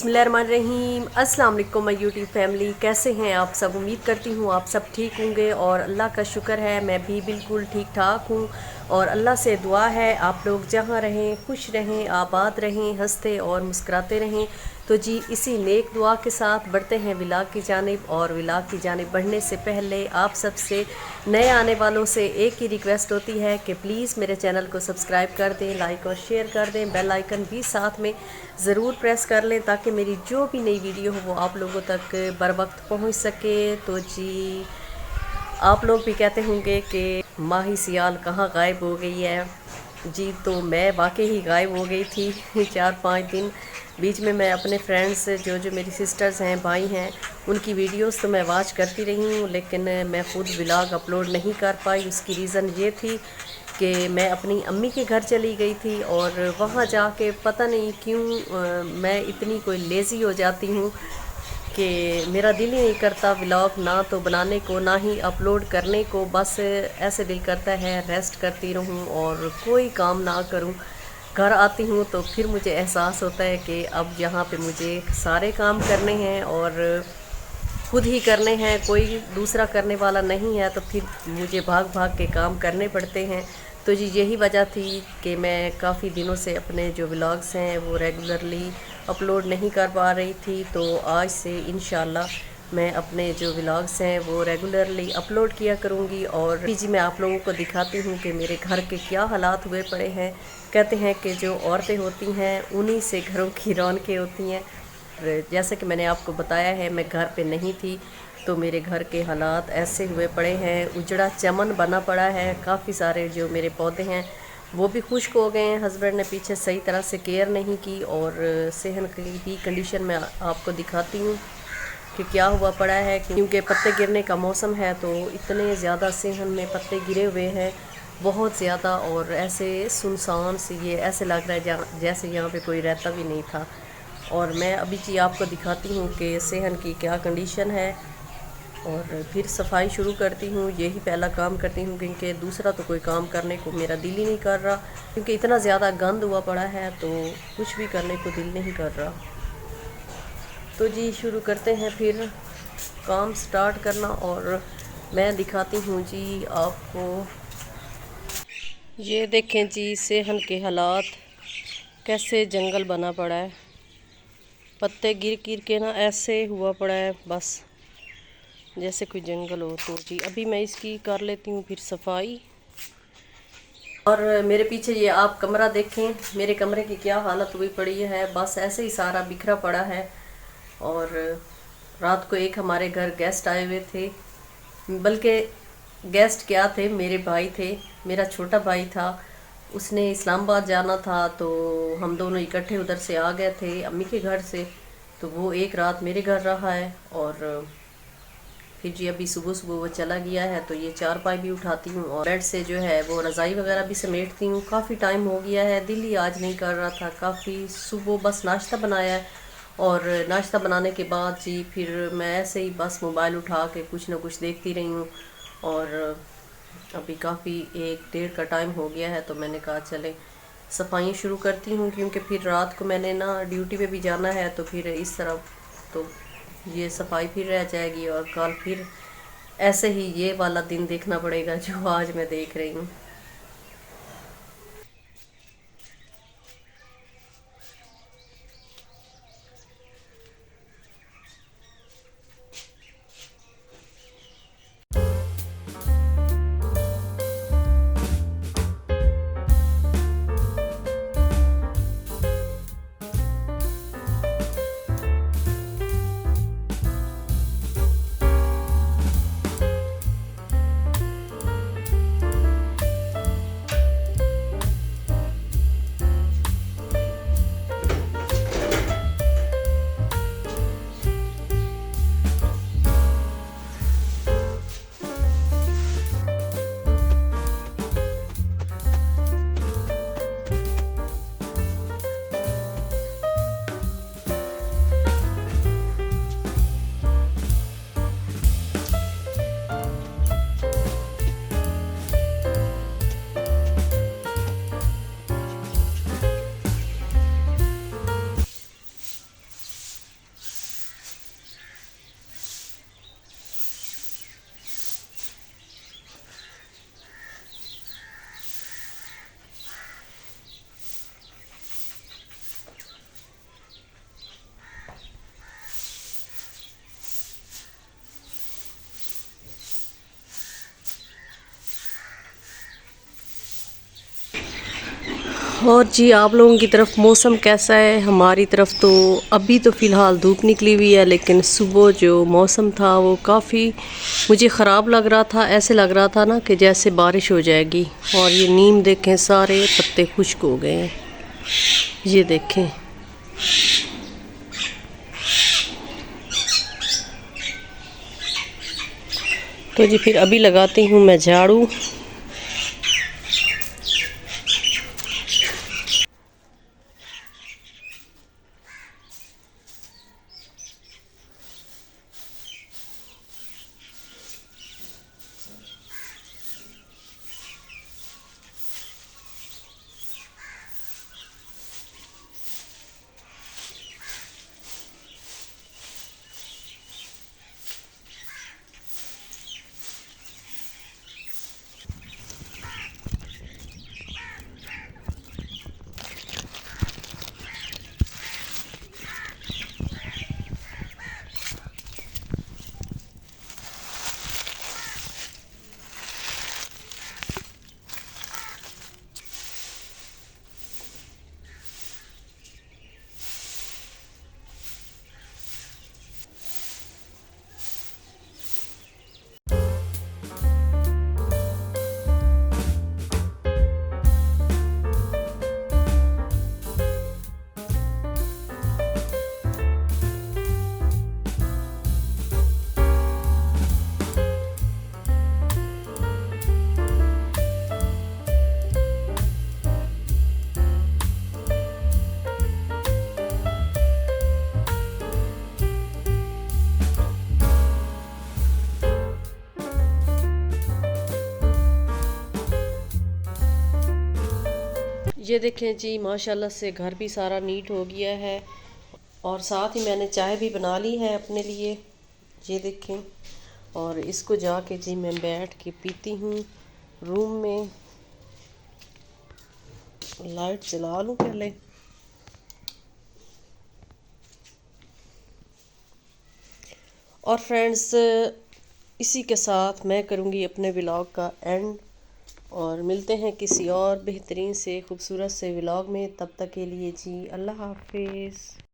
बिस्मिल्लाहिर्रहमानिर्रहीम। अस्सलाम वालेकुम माय यूट्यूब फैमिली, कैसे हैं आप सब। उम्मीद करती हूँ आप सब ठीक होंगे और अल्लाह का शुक्र है मैं भी बिल्कुल ठीक ठाक हूँ। और अल्लाह से दुआ है आप लोग जहाँ रहें खुश रहें, आबाद रहें, हंसते और मुस्कुराते रहें। तो जी इसी नेक दुआ के साथ बढ़ते हैं विलाग की जानिब। और विलाग की जानिब बढ़ने से पहले आप सबसे नए आने वालों से एक ही रिक्वेस्ट होती है कि प्लीज़ मेरे चैनल को सब्सक्राइब कर दें, लाइक और शेयर कर दें, बेल आइकन भी साथ में ज़रूर प्रेस कर लें ताकि मेरी जो भी नई वीडियो हो वो आप लोगों तक बर वक्त पहुँच सके। तो जी आप लोग भी कहते होंगे कि माही सियाल कहाँ गायब हो गई है। जी तो मैं वाकई ही गायब हो गई थी 4-5 दिन। बीच में मैं अपने फ्रेंड्स जो जो मेरी सिस्टर्स हैं, भाई हैं, उनकी वीडियोस तो मैं वॉच करती रही हूँ, लेकिन मैं ख़ुद व्लॉग अपलोड नहीं कर पाई। उसकी रीज़न ये थी कि मैं अपनी अम्मी के घर चली गई थी और वहाँ जाके पता नहीं क्यों मैं इतनी कोई लेज़ी हो जाती हूँ कि मेरा दिल ही नहीं करता व्लॉग ना तो बनाने को ना ही अपलोड करने को। बस ऐसे दिल करता है रेस्ट करती रहूं और कोई काम ना करूं। घर आती हूं तो फिर मुझे एहसास होता है कि अब यहाँ पे मुझे सारे काम करने हैं और खुद ही करने हैं, कोई दूसरा करने वाला नहीं है। तो फिर मुझे भाग भाग के काम करने पड़ते हैं। तो जी यही वजह थी कि मैं काफ़ी दिनों से अपने जो व्लॉग्स हैं वो रेगुलरली अपलोड नहीं कर पा रही थी। तो आज से इंशाल्लाह मैं अपने जो व्लॉग्स हैं वो रेगुलरली अपलोड किया करूँगी। और जी मैं आप लोगों को दिखाती हूँ कि मेरे घर के क्या हालात हुए पड़े हैं। कहते हैं कि जो औरतें होती हैं उन्हीं से घरों की रौनकें होती हैं। जैसे कि मैंने आपको बताया है मैं घर पे नहीं थी, तो मेरे घर के हालात ऐसे हुए पड़े हैं, उजड़ा चमन बना पड़ा है। काफ़ी सारे जो मेरे पौधे हैं वो भी खुश्क हो गए हैं। हस्बैंड ने पीछे सही तरह से केयर नहीं की। और सेहन की कंडीशन में आपको दिखाती हूँ कि क्या हुआ पड़ा है, क्योंकि पत्ते गिरने का मौसम है। तो इतने ज़्यादा सेहन में पत्ते गिरे हुए हैं, बहुत ज़्यादा। और ऐसे सुनसान से ये ऐसे लग रहा है जैसे यहाँ पे कोई रहता भी नहीं था। और मैं अभी जी आपको दिखाती हूँ कि सेहन की क्या कंडीशन है और फिर सफाई शुरू करती हूँ। यही पहला काम करती हूँ क्योंकि दूसरा तो कोई काम करने को मेरा दिल ही नहीं कर रहा, क्योंकि इतना ज़्यादा गंद हुआ पड़ा है तो कुछ भी करने को दिल नहीं कर रहा। तो जी शुरू करते हैं फिर काम स्टार्ट करना। और मैं दिखाती हूँ जी आपको, ये देखें जी सेहन के हालात, कैसे जंगल बना पड़ा है। पत्ते गिर गिर के ना ऐसे हुआ पड़ा है बस जैसे कोई जंगल हो। तो जी अभी मैं इसकी कर लेती हूँ फिर सफाई। और मेरे पीछे ये आप कमरा देखें, मेरे कमरे की क्या हालत हुई पड़ी है। बस ऐसे ही सारा बिखरा पड़ा है। और रात को एक हमारे घर गेस्ट आए हुए थे, बल्कि गेस्ट क्या थे, मेरे भाई थे, मेरा छोटा भाई था। उसने इस्लामाबाद जाना था तो हम दोनों इकट्ठे उधर से आ गए थे अम्मी के घर से। तो वो एक रात मेरे घर रहा है और फिर जी अभी सुबह सुबह वो चला गया है। तो ये चारपाई भी उठाती हूँ और बेड से जो है वो रज़ाई वगैरह भी समेटती हूँ। काफ़ी टाइम हो गया है, दिल ही आज नहीं कर रहा था। काफ़ी सुबह बस नाश्ता बनाया है और नाश्ता बनाने के बाद जी फिर मैं ऐसे ही बस मोबाइल उठा के कुछ ना कुछ देखती रही हूँ। और अभी काफ़ी 1-1:30 का टाइम हो गया है। तो मैंने कहा चले सफाई शुरू करती हूँ, क्योंकि फिर रात को मैंने ना ड्यूटी पे भी जाना है। तो फिर इस तरह तो ये सफाई फिर रह जाएगी और कल फिर ऐसे ही ये वाला दिन देखना पड़ेगा जो आज मैं देख रही हूँ। और जी आप लोगों की तरफ मौसम कैसा है? हमारी तरफ तो अभी तो फ़िलहाल धूप निकली हुई है, लेकिन सुबह जो मौसम था वो काफ़ी मुझे ख़राब लग रहा था। ऐसे लग रहा था ना कि जैसे बारिश हो जाएगी। और ये नीम देखें, सारे पत्ते खुश्क हो गए हैं, ये देखें। तो जी फिर अभी लगाती हूँ मैं झाड़ू। ये देखें जी, माशाल्लाह से घर भी सारा नीट हो गया है। और साथ ही मैंने चाय भी बना ली है अपने लिए, ये देखें। और इसको जाके जी मैं बैठ के पीती हूँ रूम में। लाइट जला लूँ पहले। और फ्रेंड्स, इसी के साथ मैं करूँगी अपने व्लॉग का एंड। और मिलते हैं किसी और बेहतरीन से खूबसूरत से व्लॉग में। तब तक के लिए जी अल्लाह हाफिज़।